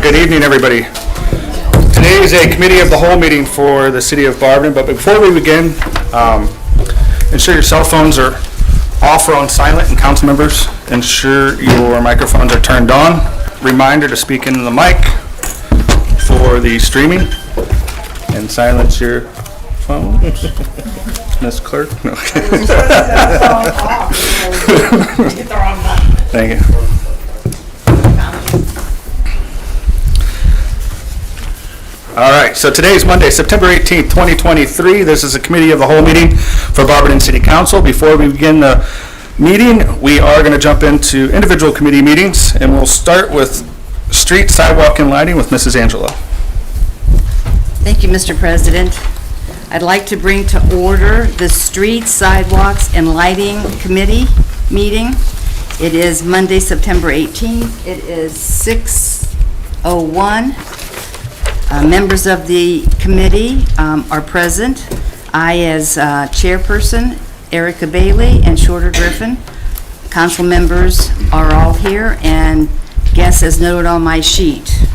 Good evening, everybody. Today is a committee of the whole meeting for the city of Barberton, but before we begin, ensure your cell phones are off or on silent, and council members, ensure your microphones are turned on. Reminder to speak into the mic for the streaming, and silence your phone. Ms. Clerk? No. Thank you. All right, so today is Monday, September 18th, 2023. This is a committee of the whole meeting for Barberton City Council. Before we begin the meeting, we are going to jump into individual committee meetings, and we'll start with street, sidewalk, and lighting with Mrs. Angela. Thank you, Mr. President. I'd like to bring to order the Street, Sidewalks, and Lighting Committee meeting. It is Monday, September 18th. It is 6:01. Members of the committee are present. I, as chairperson, Erica Bailey and Shorter Griffin. Council members are all here, and guests as noted on my sheet.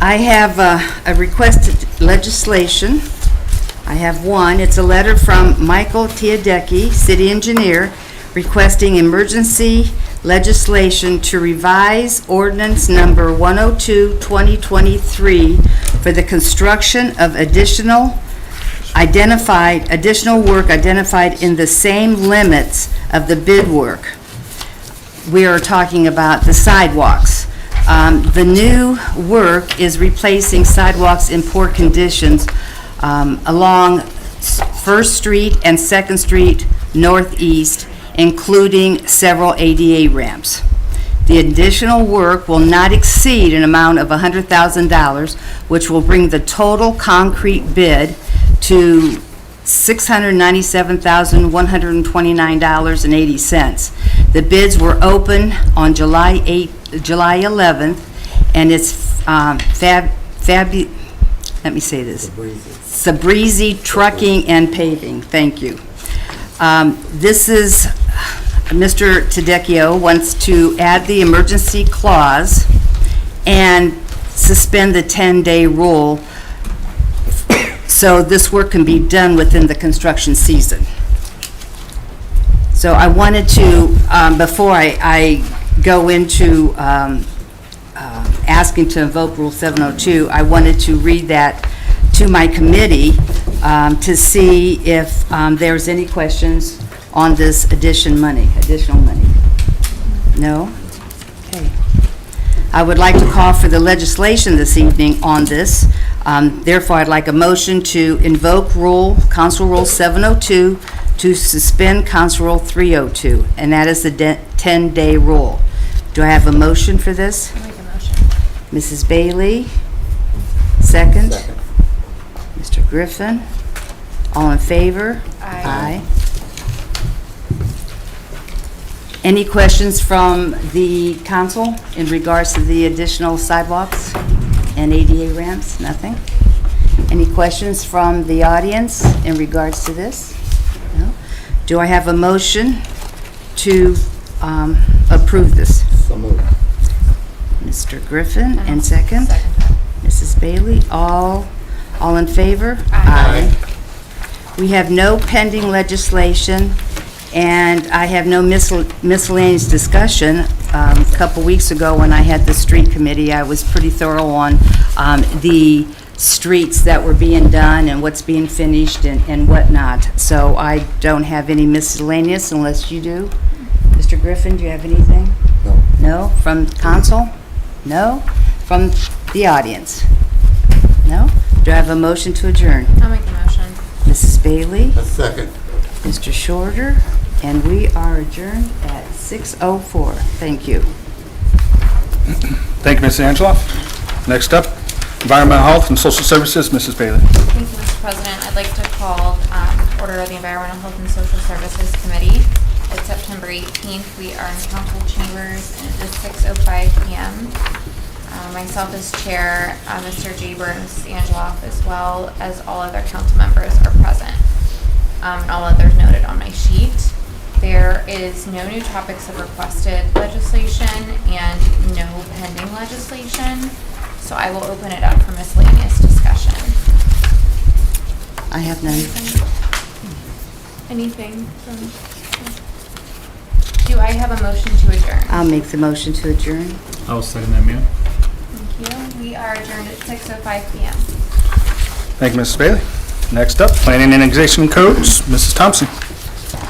I have a requested legislation. I have one. It's a letter from Michael Tiadecki, city engineer, requesting emergency legislation to revise ordinance number 102-2023 for the construction of additional work identified in the same limits of the bid work. We are talking about the sidewalks. The new work is replacing sidewalks in poor conditions along 1st Street and 2nd Street Northeast, including several ADA ramps. The additional work will not exceed an amount of $100,000, which will bring the total concrete bid to $697,129.80. The bids were open on July 11th, and it's Sabrizi Trucking and Paving. Thank you. This is, Mr. Tedecchio wants to add the emergency clause and suspend the 10-day rule so this work can be done within the construction season. So I wanted to, before I go into asking to invoke Rule 702, I wanted to read that to my committee to see if there's any questions on this additional money. No? Okay. I would like to call for the legislation this evening on this. Therefore, I'd like a motion to invoke Council Rule 702 to suspend Council Rule 302, and that is the 10-day rule. Do I have a motion for this? I'll make a motion. Mrs. Bailey, second. Mr. Griffin, all in favor? Aye. Any questions from the council in regards to the additional sidewalks and ADA ramps? Nothing? Any questions from the audience in regards to this? No? Do I have a motion to approve this? So moved. Mr. Griffin, and second? Mrs. Bailey, all in favor? Aye. We have no pending legislation, and I have no miscellaneous discussion. A couple weeks ago when I had the street committee, I was pretty thorough on the streets that were being done and what's being finished and whatnot. So I don't have any miscellaneous unless you do. Mr. Griffin, do you have anything? No. No? From council? No? From the audience? No? Do I have a motion to adjourn? I'll make the motion. Mrs. Bailey, A second. Mr. Shorter, and we are adjourned at 6:04. Thank you. Thank you, Mrs. Angela. Next up, Environmental Health and Social Services, Mrs. Bailey. Thank you, Mr. President. I'd like to call order of the Environmental Health and Social Services Committee. It's September 18th. We are in council chambers, and it is 6:05 p.m. Myself as chair, Mr. Jaber and Mrs. Angeloff, as well as all other council members are present. And all others noted on my sheet. There is no new topics of requested legislation and no pending legislation. So I will open it up for miscellaneous discussion. I have none. Anything from? Do I have a motion to adjourn? I'll make the motion to adjourn. I will second that, ma'am. Thank you. We are adjourned at 6:05 p.m. Thank you, Mrs. Bailey. Next up, Planning, Annexation, and Codes, Mrs. Thompson.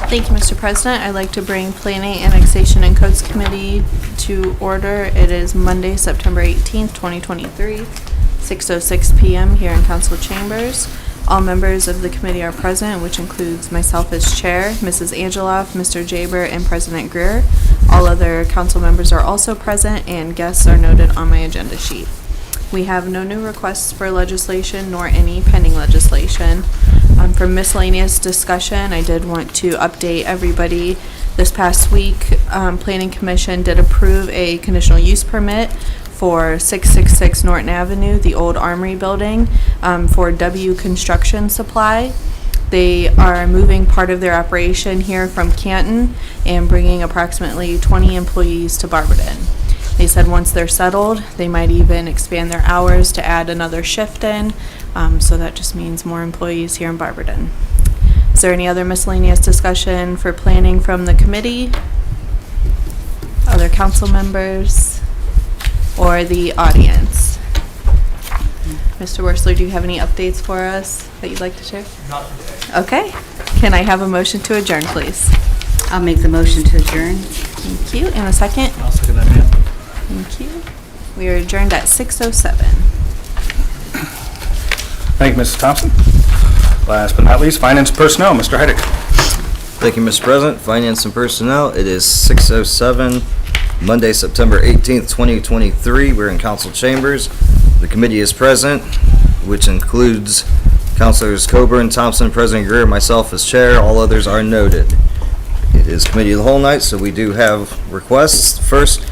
Thank you, Mr. President. I'd like to bring Planning, Annexation, and Codes Committee to order. It is Monday, September 18th, 2023, 6:06 p.m. here in Council Chambers. All members of the committee are present, which includes myself as chair, Mrs. Angeloff, Mr. Jaber, and President Greer. All other council members are also present, and guests are noted on my agenda sheet. We have no new requests for legislation nor any pending legislation. For miscellaneous discussion, I did want to update everybody. This past week, Planning Commission did approve a conditional use permit for 666 Norton Avenue, the old Armory building, for W Construction Supply. They are moving part of their operation here from Canton and bringing approximately 20 employees to Barberton. They said once they're settled, they might even expand their hours to add another shift in, so that just means more employees here in Barberton. Is there any other miscellaneous discussion for planning from the committee, other council members, or the audience? Mr. Worsler, do you have any updates for us that you'd like to share? Not today. Okay. Can I have a motion to adjourn, please? I'll make the motion to adjourn. Thank you. And a second? I'll second that, ma'am. Thank you. We are adjourned at 6:07. Thank you, Mrs. Thompson. Last but not least, Finance and Personnel, Mr. Heidick. Thank you, Mr. President. Finance and Personnel, it is 6:07, Monday, September 18th, 2023. We're in council chambers. The committee is present, which includes Councilors Coburn, Thompson, President Greer, myself as chair. All others are noted. It is committee of the whole night, so we do have requests. First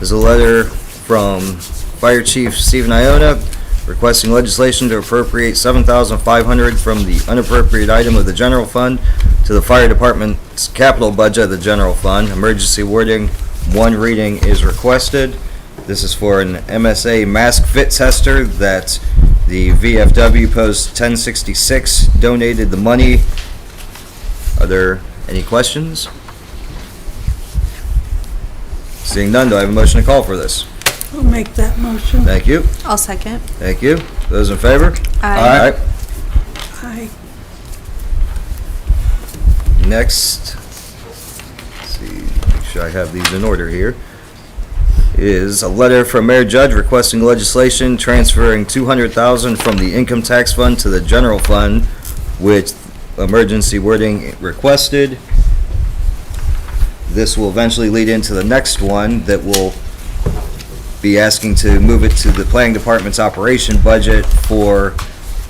is a letter from Fire Chief Stephen Iona requesting legislation to appropriate $7,500 from the unappropriated item of the general fund to the fire department's capital budget of the general fund. Emergency wording, one reading is requested. This is for an MSA mask fit tester that the VFW Post 1066 donated the money. Are there any questions? Seeing none, do I have a motion to call for this? I'll make that motion. Thank you. I'll second. Thank you. Those in favor? Aye. Aye. Next, let's see, make sure I have these in order here, is a letter from Mayor Judge requesting legislation transferring $200,000 from the income tax fund to the general fund with emergency wording requested. This will eventually lead into the next one that will be asking to move it to the planning department's operation budget for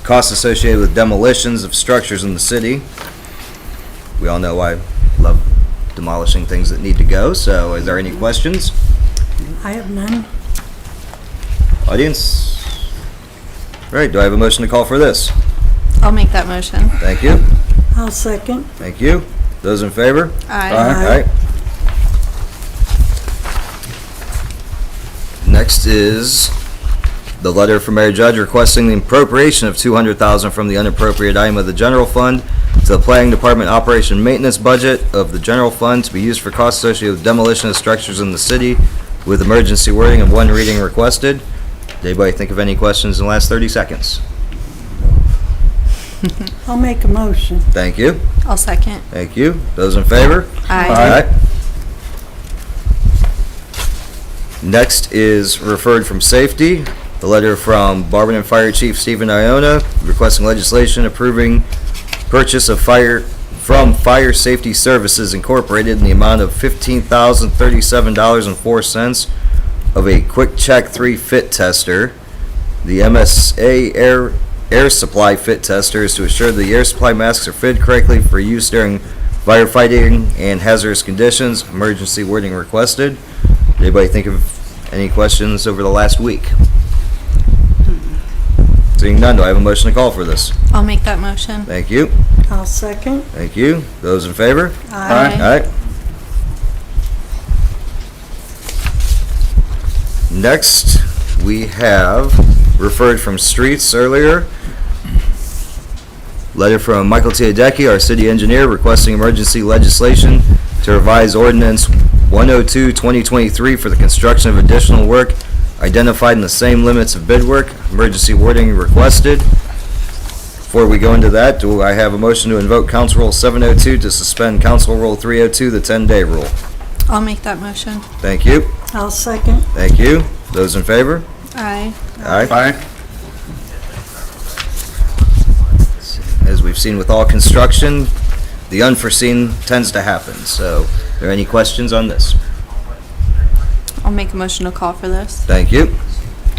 costs associated with demolitions of structures in the city. We all know I love demolishing things that need to go, so is there any questions? I have none. Audience? All right, do I have a motion to call for this? I'll make that motion. Thank you. I'll second. Thank you. Those in favor? Aye. Aye. Next is the letter from Mayor Judge requesting the appropriation of $200,000 from the unappropriated item of the general fund to the planning department operation maintenance budget of the general fund to be used for costs associated with demolition of structures in the city with emergency wording and one reading requested. Did anybody think of any questions in the last 30 seconds? I'll make a motion. Thank you. I'll second. Thank you. Those in favor? Aye. Next is referred from safety. The letter from Barberton Fire Chief Stephen Iona requesting legislation approving purchase of from Fire Safety Services Incorporated in the amount of $15,037.04 of a Quick Check 3 fit tester. The MSA air supply fit tester is to assure the air supply masks are fitted correctly for use during firefighting and hazardous conditions. Emergency wording requested. Anybody think of any questions over the last week? Seeing none, do I have a motion to call for this? I'll make that motion. Thank you. I'll second. Thank you. Those in favor? Aye. Aye. Next, we have referred from streets earlier. Letter from Michael Teodecki, our city engineer, requesting emergency legislation to revise ordinance 102-2023 for the construction of additional work identified in the same limits of bid work. Emergency wording requested. Before we go into that, do I have a motion to invoke Council Rule 702 to suspend Council Rule 302, the 10-day rule? I'll make that motion. Thank you. I'll second. Thank you. Those in favor? Aye. Aye. Aye. As we've seen with all construction, the unforeseen tends to happen. So, are there any questions on this? I'll make a motion to call for this. Thank you.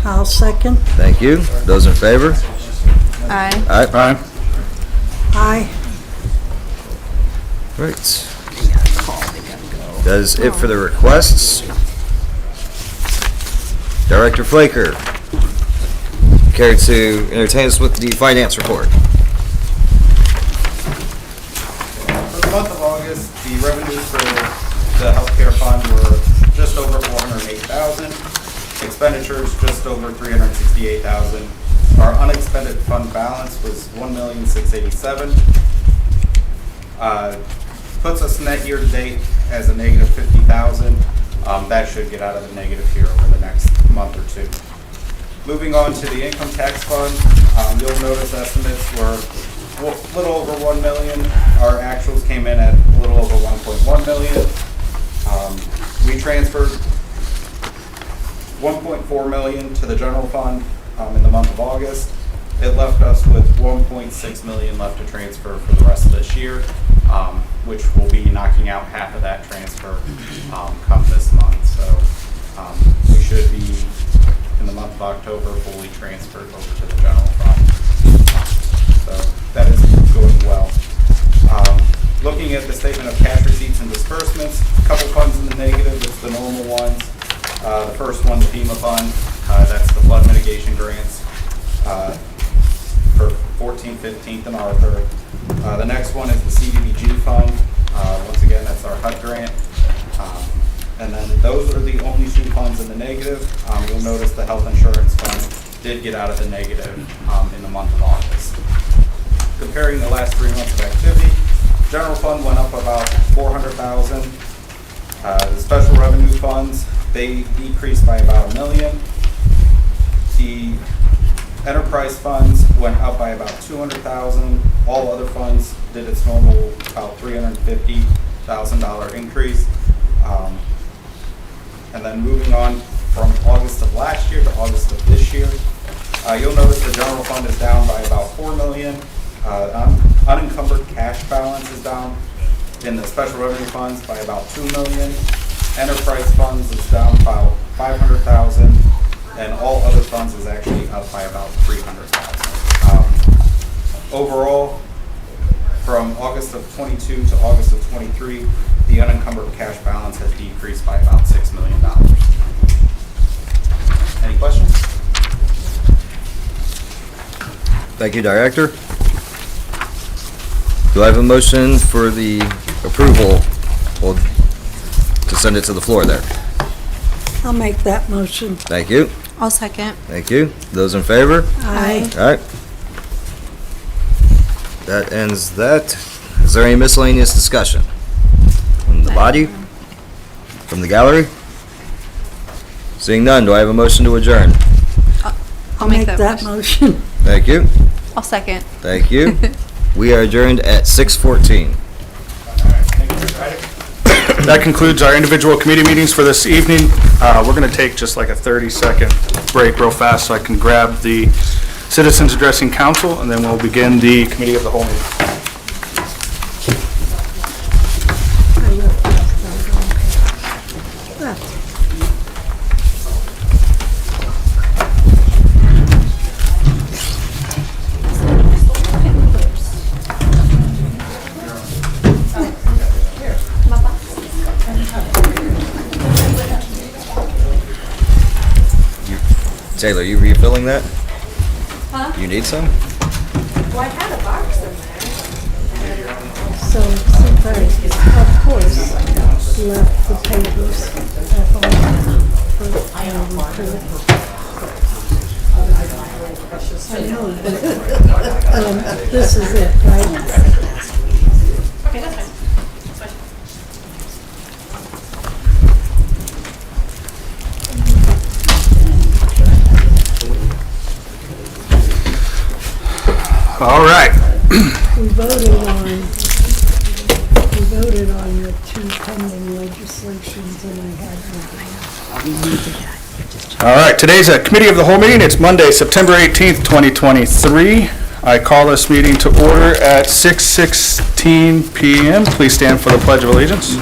I'll second. Thank you. Those in favor? Aye. Aye. Aye. Aye. Right. That is it for the requests. Director Flaker, care to entertain us with the finance report? For the month of August, the revenues for the healthcare fund were just over $408,000. Expenditures just over $368,000. Our unexpended fund balance was $1,687,000. Puts us net year to date as a negative $50,000. That should get out of the negative here over the next month or two. Moving on to the income tax fund, you'll notice estimates were a little over $1 million. Our actuals came in at a little over $1.1 million. We transferred $1.4 million to the general fund in the month of August. It left us with $1.6 million left to transfer for the rest of this year, which will be knocking out half of that transfer come this month. So we should be, in the month of October, fully transferred over to the general fund. So that is going well. Looking at the statement of cash receipts and disbursements, a couple funds in the negative, it's the normal ones. The first one, the FEMA fund, that's the flood mitigation grants for 14th, 15th, and Arthur. The next one is the CDBG fund. Once again, that's our HUD grant. And then those are the only two funds in the negative. You'll notice the health insurance fund did get out of the negative in the month of August. Comparing the last 3 months of activity, general fund went up about $400,000. The special revenue funds, they decreased by about $1 million. The enterprise funds went up by about $200,000. All other funds did its normal about $350,000 increase. And then moving on from August of last year to August of this year, you'll notice the general fund is down by about $4 million. Unencumbered cash balance is down in the special revenue funds by about $2 million. Enterprise funds is down about $500,000, and all other funds is actually up by about $300,000. Overall, from August of 22 to August of 23, the unencumbered cash balance has decreased by about $6 million. Any questions? Thank you, Director. Do I have a motion for the approval, well, to send it to the floor there? I'll make that motion. Thank you. I'll second. Thank you. Those in favor? Aye. All right. That ends that. Is there any miscellaneous discussion? From the body? From the gallery? Seeing none, do I have a motion to adjourn? I'll make that motion. motion. Thank you. I'll second. Thank you. We are adjourned at 6:14. That concludes our individual committee meetings for this evening. We're going to take just like a 30-second break real fast so I can grab the citizens addressing council, and then we'll begin the committee of the whole meeting. Taylor, you refilling that? Huh? You need some? Well, I had a box in there. So since I, of course, left the papers at home for our report. I know, but, this is it, right? Okay, that's fine. That's fine. All right. We voted on the two pending legislations and I had one. All right, today's a committee of the whole meeting. It's Monday, September 18th, 2023. I call this meeting to order at 6:16 PM. Please stand for the Pledge of Allegiance.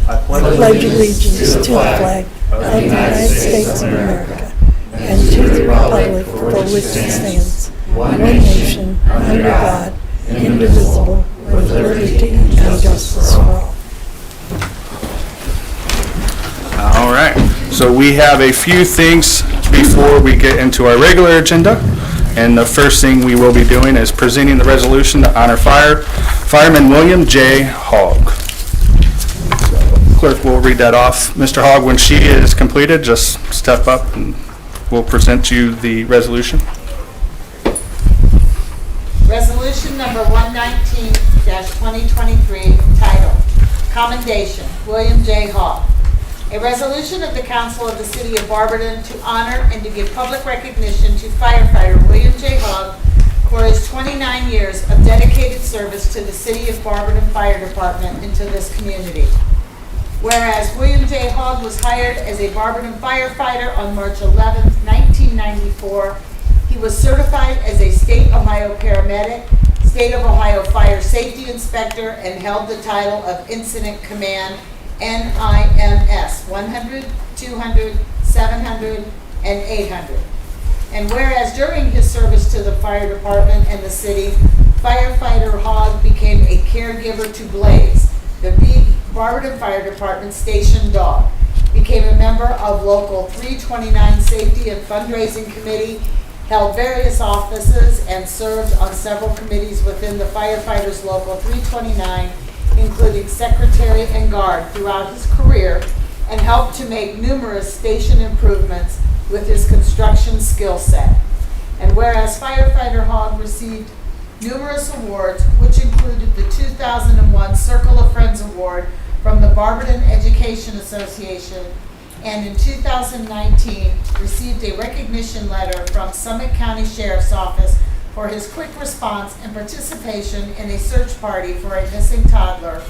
I pledge allegiance to the flag of the United States of America and to the republic for which it stands, one nation, under God, indivisible, with liberty and justice for all. All right, so we have a few things before we get into our regular agenda. And the first thing we will be doing is presenting the resolution to honor Fireman William J. Hogg. Clerk will read that off. Mr. Hogg, when she is completed, just step up and we'll present you the resolution. Resolution number 119-2023, titled Commendation, William J. Hogg. A resolution of the Council of the City of Barberton to honor and to give public recognition to firefighter William J. Hogg for his 29 years of dedicated service to the City of Barberton Fire Department and to this community. Whereas William J. Hogg was hired as a Barberton firefighter on March 11, 1994, he was certified as a State Ohio paramedic, State of Ohio Fire Safety Inspector, and held the title of Incident Command NIMS 100, 200, 700, and 800. And whereas during his service to the fire department and the city, firefighter Hogg became a caregiver to Blaze, the Barberton Fire Department station dog, became a member of Local 329 Safety and Fundraising Committee, held various offices, and served on several committees within the firefighters Local 329, including secretary and guard throughout his career, and helped to make numerous station improvements with his construction skill set. And whereas firefighter Hogg received numerous awards, which included the 2001 Circle of Friends Award from the Barberton Education Association, and in 2019 received a recognition letter from Summit County Sheriff's Office for his quick response and participation in a search party for a missing toddler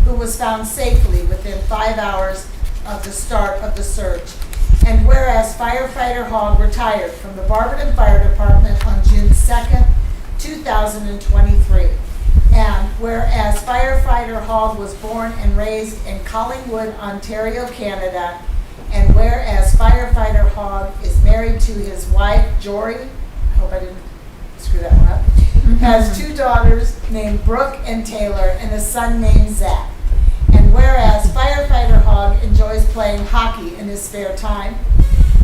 who was found safely within 5 hours of the start of the search. And whereas firefighter Hogg retired from the Barberton Fire Department on June 2nd, 2023. And whereas firefighter Hogg was born and raised in Collingwood, Ontario, Canada, and whereas firefighter Hogg is married to his wife, Jory, I hope I didn't screw that one up, has 2 daughters named Brooke and Taylor and a son named Zach. And whereas firefighter Hogg enjoys playing hockey in his spare time,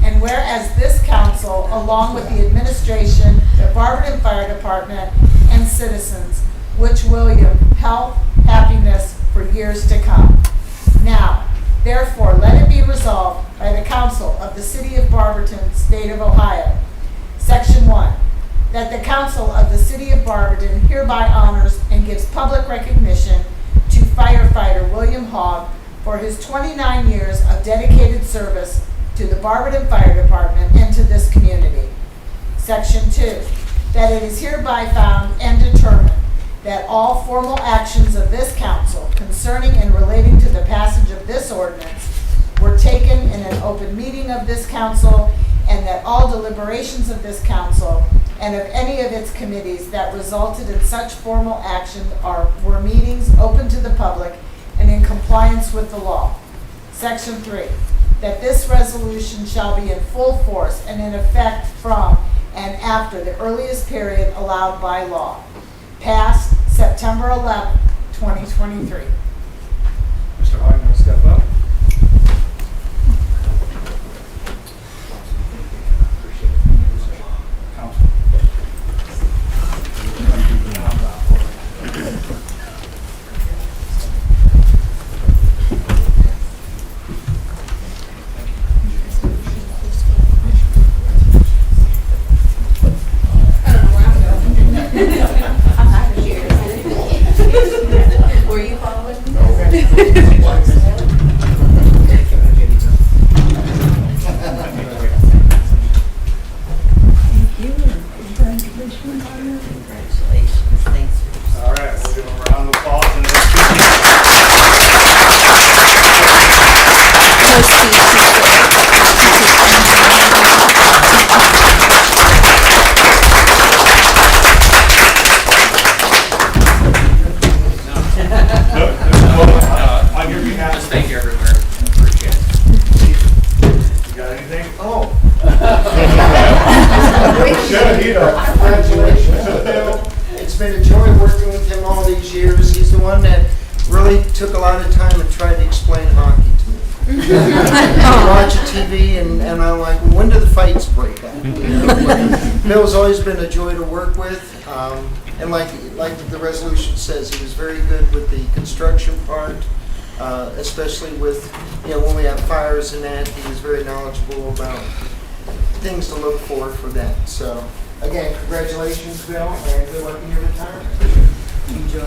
and whereas this council, along with the administration, the Barberton Fire Department, and citizens, wish William health, happiness for years to come. Now, therefore, let it be resolved by the Council of the City of Barberton, State of Ohio. Section 1, that the Council of the City of Barberton hereby honors and gives public recognition to firefighter William Hogg for his 29 years of dedicated service to the Barberton Fire Department and to this community. Section 2, that it is hereby found and determined that all formal actions of this council concerning and relating to the passage of this ordinance were taken in an open meeting of this council, and that all deliberations of this council and of any of its committees that resulted in such formal action were meetings open to the public and in compliance with the law. Section 3, that this resolution shall be in full force and in effect from and after the earliest period allowed by law. Passed September 11, 2023. Mr. Hogg, you want to step up? Congratulations. Thanks. All right, we'll give them a round of applause and then on your behalf, Thank you everywhere. Appreciate it. you got anything? Oh. Congratulations. It's been a joy working with him all these years. He's the one that really took a lot of time and tried to explain hockey to me. I watch TV and I'm like, when do the fights break out? Bill's always been a joy to work with. And like the resolution says, he was very good with the construction part, especially with, when we have fires and that, he was very knowledgeable about things to look for that. So, again, congratulations, Bill, and good luck in your retirement. Enjoy.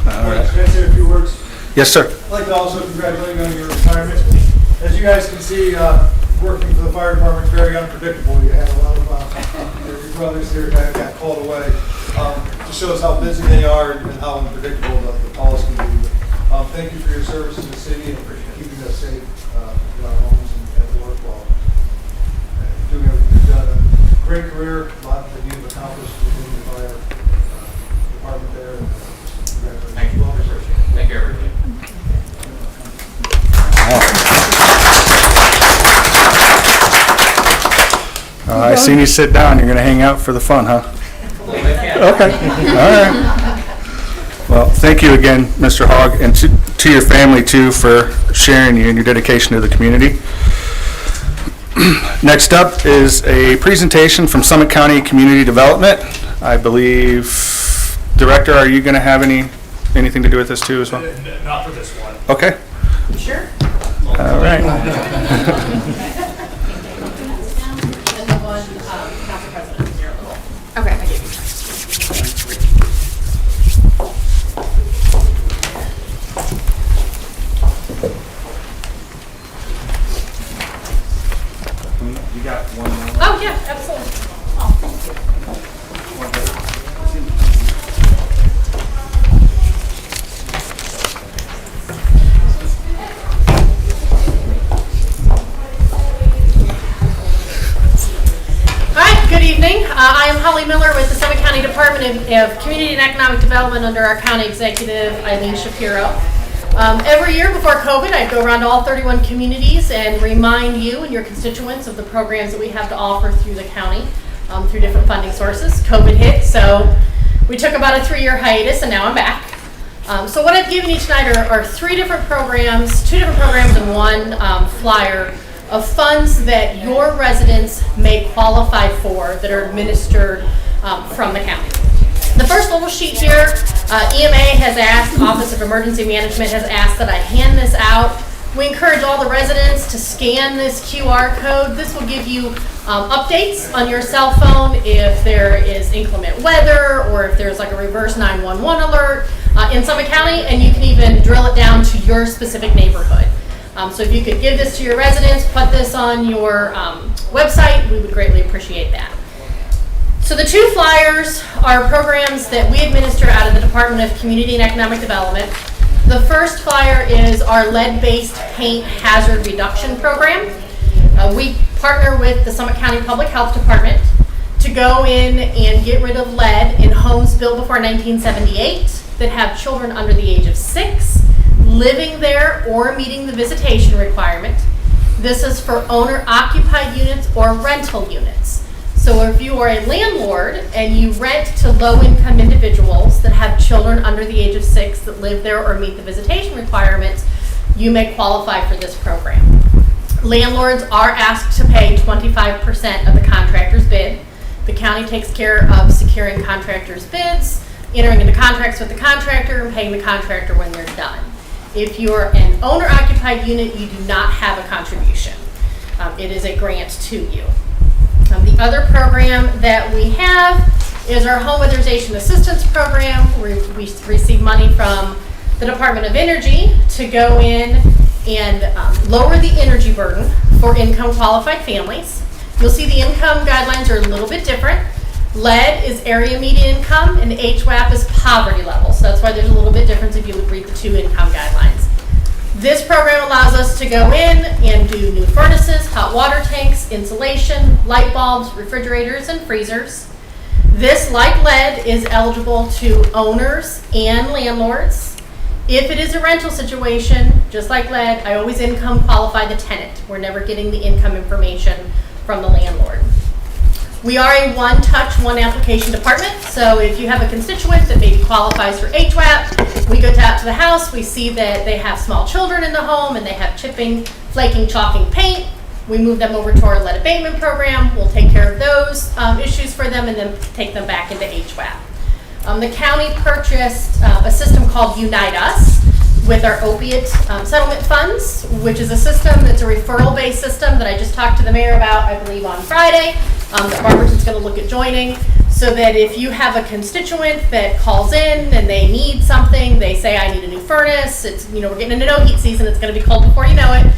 All right. Can I say a few words? Yes, sir. I'd like to also congratulate you on your retirement. As you guys can see, working for the fire department is very unpredictable. You had a lot of your brothers here that got called away. Just shows how busy they are and how unpredictable the calls can be. Thank you for your service to the city and for keeping us safe in our homes and at work while doing everything you've done. A great career, a lot that you've accomplished within the fire department there. Congratulations. Thank you. Appreciate it. Thank you everybody. I seen you sit down. You're going to hang out for the fun, huh? Okay. All right. Well, thank you again, Mr. Hogg, and to your family, too, for sharing you and your dedication to the community. Next up is a presentation from Summit County Community Development. I believe, Director, are you going to have anything to do with this, too, as well? Not for this one. Okay. Sure. All right. And the one, Council President, here a little. Okay. I gave you. You got one more? Oh, yeah, absolutely. Good evening. I am Holly Miller with the Summit County Department of Community and Economic Development under our County Executive, Eileen Shapiro. Every year before COVID, I'd go around to all 31 communities and remind you and your constituents of the programs that we have to offer through the county, through different funding sources. COVID hit, so we took about a 3-year hiatus, and now I'm back. So what I've given you tonight are 3 different programs, 2 different programs and one flyer of funds that your residents may qualify for that are administered from the county. The first little sheet here, EMA has asked, Office of Emergency Management has asked that I hand this out. We encourage all the residents to scan this QR code. This will give you updates on your cell phone if there is inclement weather or if there's like a reverse 911 alert in Summit County, and you can even drill it down to your specific neighborhood. So if you could give this to your residents, put this on your website, we would greatly appreciate that. So the 2 flyers are programs that we administer out of the Department of Community and Economic Development. The first flyer is our lead-based paint hazard reduction program. We partner with the Summit County Public Health Department to go in and get rid of lead in homes built before 1978 that have children under the age of 6 living there or meeting the visitation requirement. This is for owner-occupied units or rental units. So if you are a landlord and you rent to low-income individuals that have children under the age of 6 that live there or meet the visitation requirements, you may qualify for this program. Landlords are asked to pay 25% of the contractor's bid. The county takes care of securing contractors' bids, entering into contracts with the contractor, and paying the contractor when they're done. If you're an owner-occupied unit, you do not have a contribution. It is a grant to you. The other program that we have is our Home Weatherization Assistance Program. We receive money from the Department of Energy to go in and lower the energy burden for income qualified families. You'll see the income guidelines are a little bit different. LED is area median income and HWAP is poverty level. So that's why there's a little bit difference if you would read the two income guidelines. This program allows us to go in and do new furnaces, hot water tanks, insulation, light bulbs, refrigerators, and freezers. This, like LED, is eligible to owners and landlords. If it is a rental situation, just like LED, I always income qualify the tenant. We're never getting the income information from the landlord. We are a one-touch, one-application department, so if you have a constituent that maybe qualifies for HWAP, we go out to the house, we see that they have small children in the home and they have chipping, flaking, chalking paint. We move them over to our lead abatement program. We'll take care of those issues for them and then take them back into HWAP. The county purchased a system called Unite Us with our opiate settlement funds, which is a system that's a referral-based system that I just talked to the mayor about, I believe, on Friday. That Barberton's going to look at joining, so that if you have a constituent that calls in and they need something, they say, I need a new furnace, it's, we're getting into no heat season, it's going to be cold before you know it.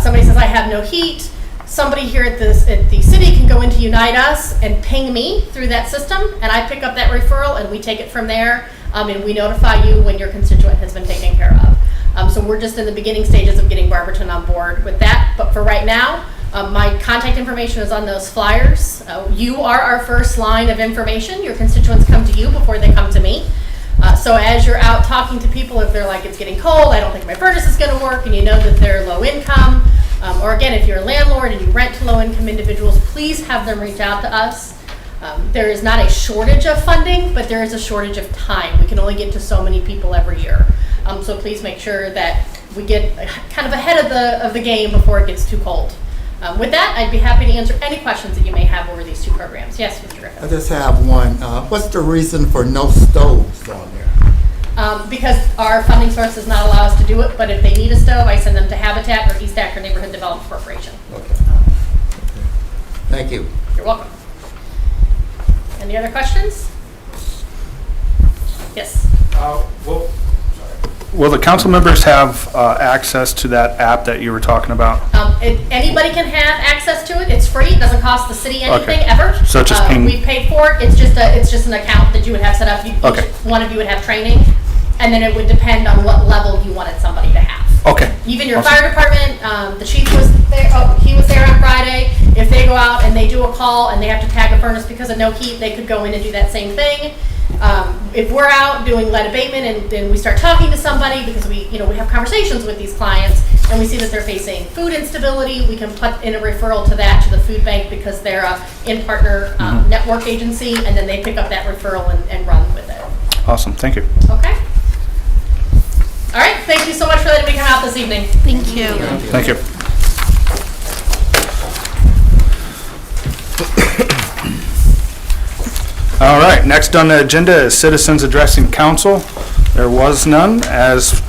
Somebody says, I have no heat. Somebody here at the city can go into Unite Us and ping me through that system, and I pick up that referral and we take it from there, and we notify you when your constituent has been taken care of. So we're just in the beginning stages of getting Barberton on board with that, but for right now, my contact information is on those flyers. You are our first line of information. Your constituents come to you before they come to me. So as you're out talking to people, if they're like, it's getting cold, I don't think my furnace is going to work, and you know that they're low income, or again, if you're a landlord and you rent to low income individuals, please have them reach out to us. There is not a shortage of funding, but there is a shortage of time. We can only get to so many people every year. So please make sure that we get kind of ahead of the game before it gets too cold. With that, I'd be happy to answer any questions that you may have over these two programs. Yes, Mr. Griffin. I just have one. What's the reason for no stoves on there? Because our funding source does not allow us to do it, but if they need a stove, I send them to Habitat or East Akron Neighborhood Development Corporation. Okay. Thank you. You're welcome. Any other questions? Yes. Will the council members have access to that app that you were talking about? Anybody can have access to it. It's free. It doesn't cost the city anything ever. So just ping. We paid for it. It's just an account that you would have set up. Okay. Each one of you would have training, and then it would depend on what level you wanted somebody to have. Okay. Even your Awesome. fire department, the chief was there. Oh, he was there on Friday. If they go out and they do a call and they have to tag a furnace because of no heat, they could go in and do that same thing. If we're out doing lead abatement and we start talking to somebody because we have conversations with these clients and we see that they're facing food instability, we can put in a referral to the food bank because they're a in-partner network agency, and then they pick up that referral and run with it. Awesome. Thank you. Okay. All right. Thank you so much for letting me come out this evening. Thank you. Thank you. All right, next on the agenda is citizens addressing council. There was none as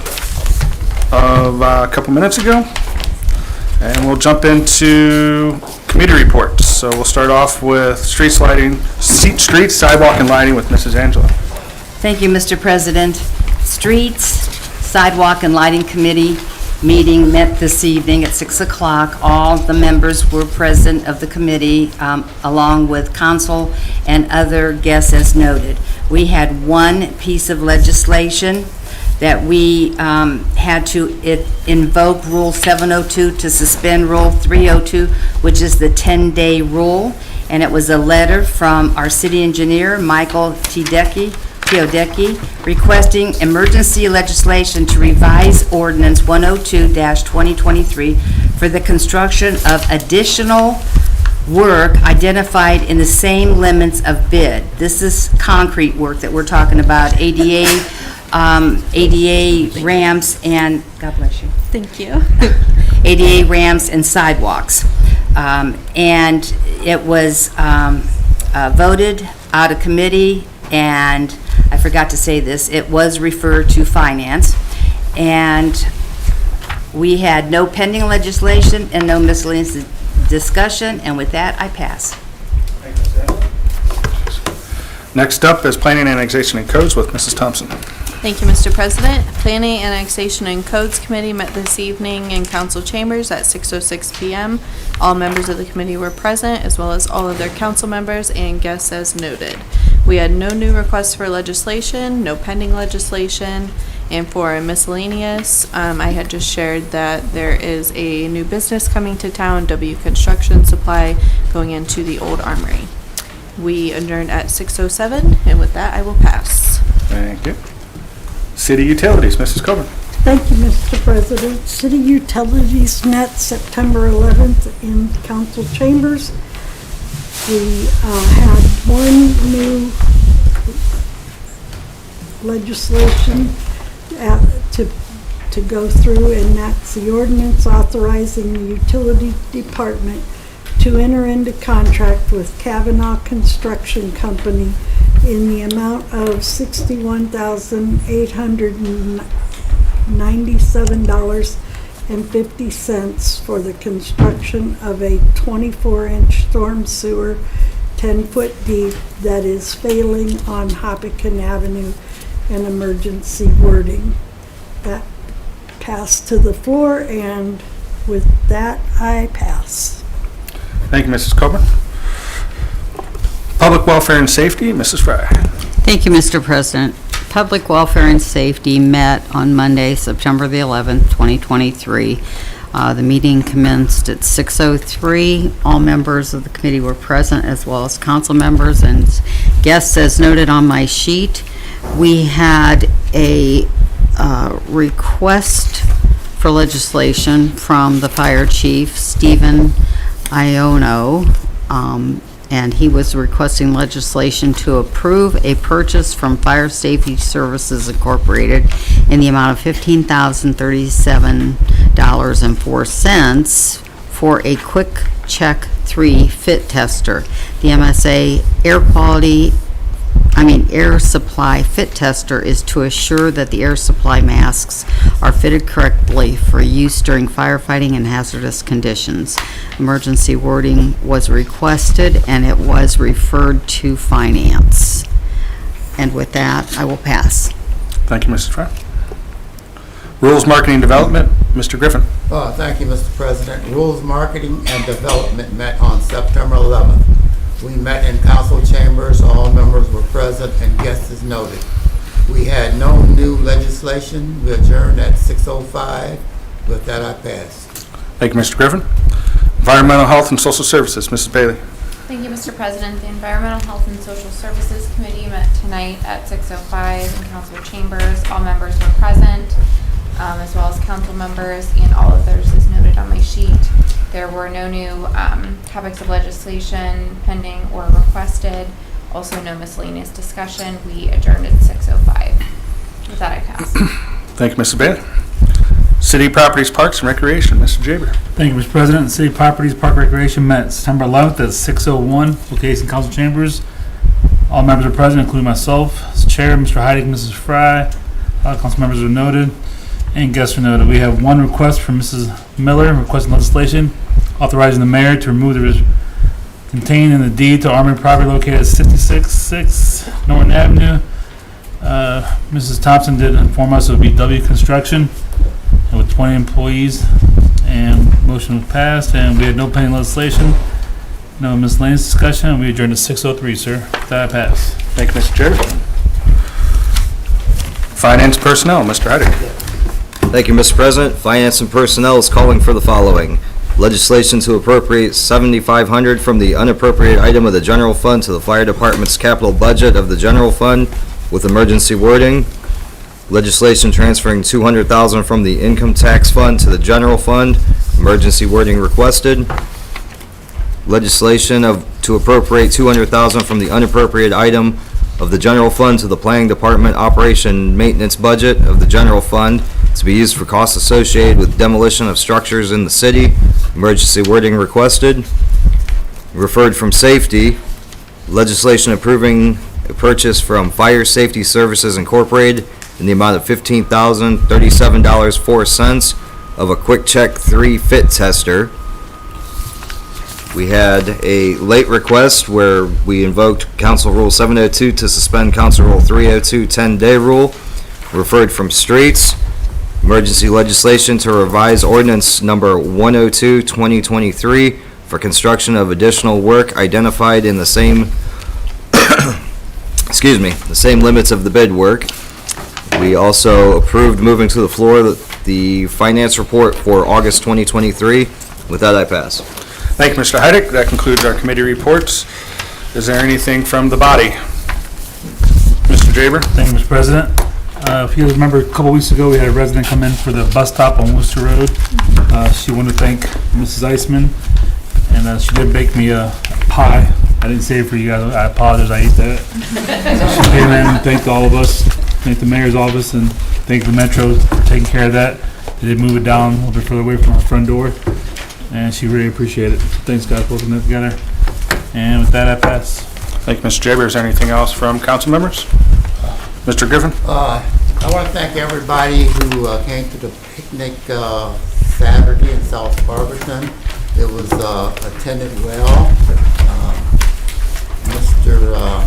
of a couple minutes ago. And we'll jump into committee reports. So we'll start off with street, sidewalk, and lighting with Mrs. Angela. Thank you, Mr. President. Streets, Sidewalk, and Lighting Committee meeting met this evening at 6 o'clock. All the members were present of the committee, along with council and other guests as noted. We had one piece of legislation that we had to invoke Rule 702 to suspend Rule 302, which is the 10-day rule. And it was a letter from our city engineer, Michael Teodecki, requesting emergency legislation to revise Ordinance 102-2023 for the construction of additional work identified in the same limits of bid. This is concrete work that we're talking about, ADA ramps, and, God bless you. Thank you. ADA ramps and sidewalks. And it was voted out of committee, and I forgot to say this, it was referred to finance, and we had no pending legislation and no miscellaneous discussion, and with that, I pass. Next up is planning, annexation, and codes with Mrs. Thompson. Thank you, Mr. President. Planning, Annexation, and Codes Committee met this evening in council chambers at 6:06 PM. All members of the committee were present, as well as all of their council members and guests as noted. We had no new requests for legislation, no pending legislation, and for miscellaneous, I had just shared that there is a new business coming to town, W Construction Supply, going into the old armory. We adjourned at 6:07, and with that, I will pass. Thank you. City Utilities, Mrs. Coburn. Thank you, Mr. President. City Utilities met September 11th in council chambers. We had one new legislation to go through, and that's the ordinance authorizing the utility department to enter into contract with Kavanaugh Construction Company in the amount of $61,897.50 for the construction of a 24-inch storm sewer, 10-foot deep, that is failing on Hopkinton Avenue, and emergency wording. That passed to the floor, and with that, I pass. Thank you, Mrs. Coburn. Public Welfare and Safety, Mrs. Fry. Thank you, Mr. President. Public Welfare and Safety met on Monday, September the 11th, 2023. The meeting commenced at 6:03. All members of the committee were present, as well as council members and guests as noted on my sheet. We had a request for legislation from the fire chief, Stephen Iono, and he was requesting legislation to approve a purchase from Fire Safety Services Incorporated in the amount of $15,037.04 for a Quick Check 3 fit tester. The MSA air supply fit tester is to assure that the air supply masks are fitted correctly for use during firefighting and hazardous conditions. Emergency wording was requested, and it was referred to finance. And with that, I will pass. Thank you, Mrs. Fry. Rules, Marketing, Development, Mr. Griffin. Thank you, Mr. President. Rules, Marketing, and Development met on September 11th. We met in council chambers. All members were present, and guests as noted. We had no new legislation. We adjourned at 6:05. With that, I pass. Thank you, Mr. Griffin. Environmental Health and Social Services, Mrs. Bailey. Thank you, Mr. President. The Environmental Health and Social Services Committee met tonight at 6:05 in council chambers. All members were present, as well as council members, and all of theirs is noted on my sheet. There were no new topics of legislation pending or requested. Also, no miscellaneous discussion. We adjourned at 6:05. With that, I pass. Thank you, Mrs. Bailey. City Properties, Parks, and Recreation, Mr. Jaber. Thank you, Mr. President. City Properties, Park Recreation met September 11th at 6:01, located in council chambers. All members are present, including myself, as chair, Mr. Heidig, Mrs. Fry. Council members are noted, and guests are noted. We have one request from Mrs. Miller requesting legislation authorizing the mayor to remove the contained in the deed to Armory property located at 66 Norton Avenue. Mrs. Thompson did inform us it would be W Construction with 20 employees, and motion was passed, and we had no pending legislation, no miscellaneous discussion, and we adjourned at 6:03, sir. With that, I pass. Thank you, Mr. Chair. Finance Personnel, Mr. Heidig. Thank you, Mr. President. Finance and Personnel is calling for the following. Legislation to appropriate $7,500 from the unappropriated item of the general fund to the fire department's capital budget of the general fund with emergency wording. Legislation transferring $200,000 from the income tax fund to the general fund, emergency wording requested. Legislation to appropriate $200,000 from the unappropriated item of the general fund to the planning department operation maintenance budget of the general fund to be used for costs associated with demolition of structures in the city. Emergency wording requested. Referred from safety, legislation approving a purchase from Fire Safety Services Incorporated in the amount of $15,037.04 of a Quick Check 3 fit tester. We had a late request where we invoked Council Rule 702 to suspend Council Rule 302 10-day rule. referred from streets. Emergency legislation to revise ordinance number 102, 2023 for construction of additional work identified in the same, the same limits of the bid work. We also approved moving to the floor the finance report for August 2023. With that, I pass. Thank you, Mr. Heidick. That concludes our committee reports. Is there anything from the body? Mr. Jaber? Thank you, Mr. President. If you remember, a couple weeks ago, we had a resident come in for the bus stop on Worcester Road. She wanted to thank Mrs. Eisman, and she did bake me a pie. I didn't say it for you guys. I apologize. I ate that. She came in and thanked all of us, thanked the mayor's office, and thanked the Metro for taking care of that. They did move it down a little bit further away from our front door, and she really appreciated it. Thanks, guys, for putting that together. And with that, I pass. Thank you, Mr. Jaber. Is there anything else from council members? Mr. Griffin? I want to thank everybody who came to the picnic Saturday in South Barberton. It was attended well. Mr.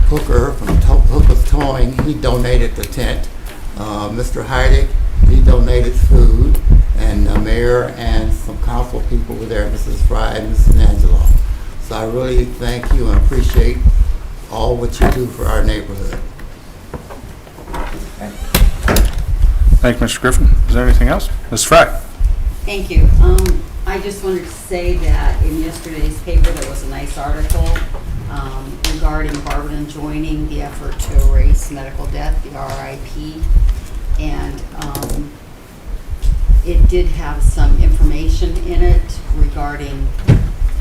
Hooker from Hooker's Towing, he donated the tent. Mr. Heidick, he donated food. And the mayor and some council people were there, Mrs. Fry and Mrs. Angelo. So I really thank you and appreciate all what you do for our neighborhood. Thank you, Mr. Griffin. Is there anything else? Ms. Fry? Thank you. I just wanted to say that in yesterday's paper, there was a nice article regarding Barberton joining the effort to erase medical debt, the RIP. And it did have some information in it regarding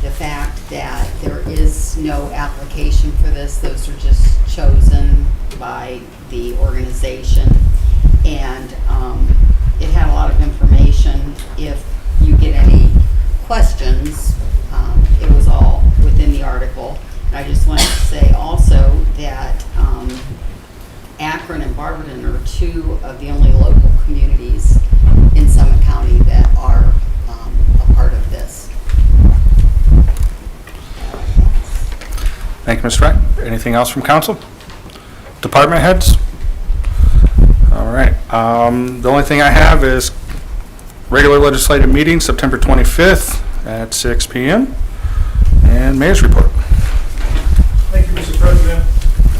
the fact that there is no application for this. Those are just chosen by the organization. And it had a lot of information. If you get any questions, it was all within the article. And I just wanted to say also that Akron and Barberton are two of the only local communities in Summit County that are a part of this. Thank you, Ms. Fry. Anything else from council? Department heads? All right. The only thing I have is regular legislative meeting, September 25th at 6 p.m. and mayor's report. Thank you, Mr. President.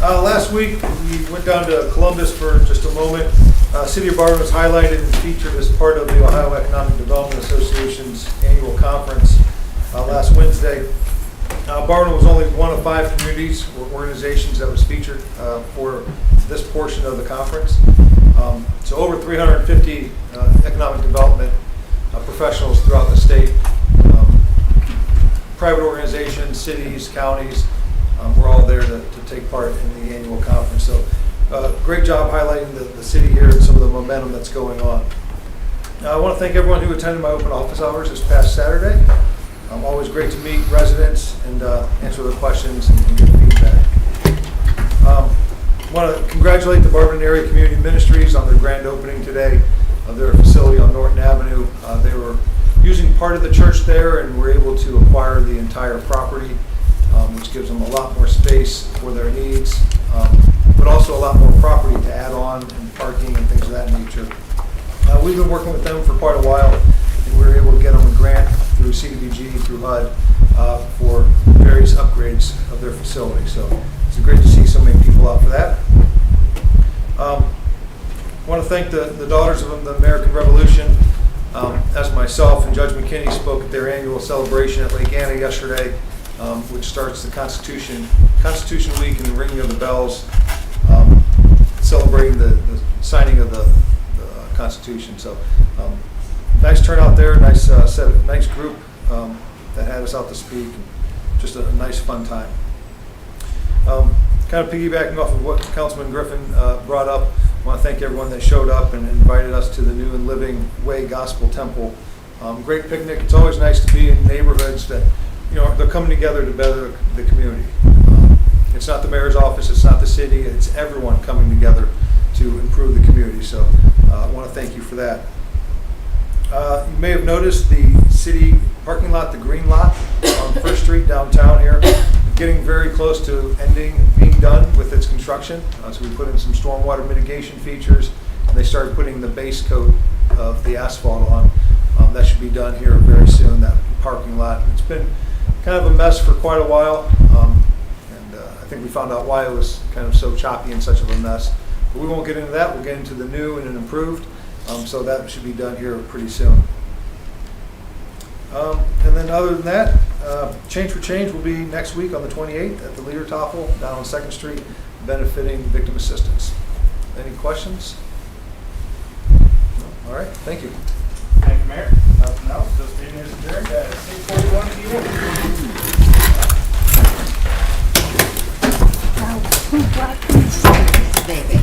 Last week, we went down to Columbus for just a moment. City of Barberton was highlighted and featured as part of the Ohio Economic Development Association's annual conference last Wednesday. Barberton was only one of 5 communities or organizations that was featured for this portion of the conference. So over 350 economic development professionals throughout the state, private organizations, cities, counties, we're all there to take part in the annual conference. So great job highlighting the city here and some of the momentum that's going on. I want to thank everyone who attended my open office hours this past Saturday. Always great to meet residents and answer their questions and get feedback. I want to congratulate the Barberton Area Community Ministries on their grand opening today of their facility on Norton Avenue. They were using part of the church there and were able to acquire the entire property, which gives them a lot more space for their needs, but also a lot more property to add on and parking and things of that nature. We've been working with them for quite a while, and we were able to get them a grant through CDBG, through HUD, for various upgrades of their facility. So it's great to see so many people out for that. I want to thank the Daughters of the American Revolution, as myself and Judge McKinney spoke at their annual celebration at Lake Anna yesterday, which starts the Constitution Week and the ringing of the bells, celebrating the signing of the Constitution. So nice turnout there, nice group that had us out to speak, and just a nice fun time. Kind of piggybacking off of what Councilman Griffin brought up, I want to thank everyone that showed up and invited us to the New and Living Way Gospel Temple. Great picnic. It's always nice to be in neighborhoods that, they're coming together to better the community. It's not the mayor's office, it's not the city, it's everyone coming together to improve the community. So I want to thank you for that. You may have noticed the city parking lot, the green lot on First Street downtown here. getting very close to being done with its construction. So we put in some stormwater mitigation features, and they started putting the base coat of the asphalt on. That should be done here very soon, that parking lot. It's been kind of a mess for quite a while, and I think we found out why it was kind of so choppy and such of a mess. But we won't get into that. We'll get into the new and an improved, so that should be done here pretty soon. And then other than that, Change for Change will be next week on the 28th at the Leader Toffel down on 2nd Street, benefiting victim assistance. Any questions? No? All right, thank you. Thank you, Mayor. Nothing else, this meeting is adjourned at 6:41 p.m. Baby.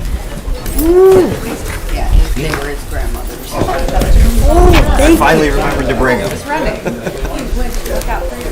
Yeah, they were his grandmother's. Finally remembered to bring them. Look out for your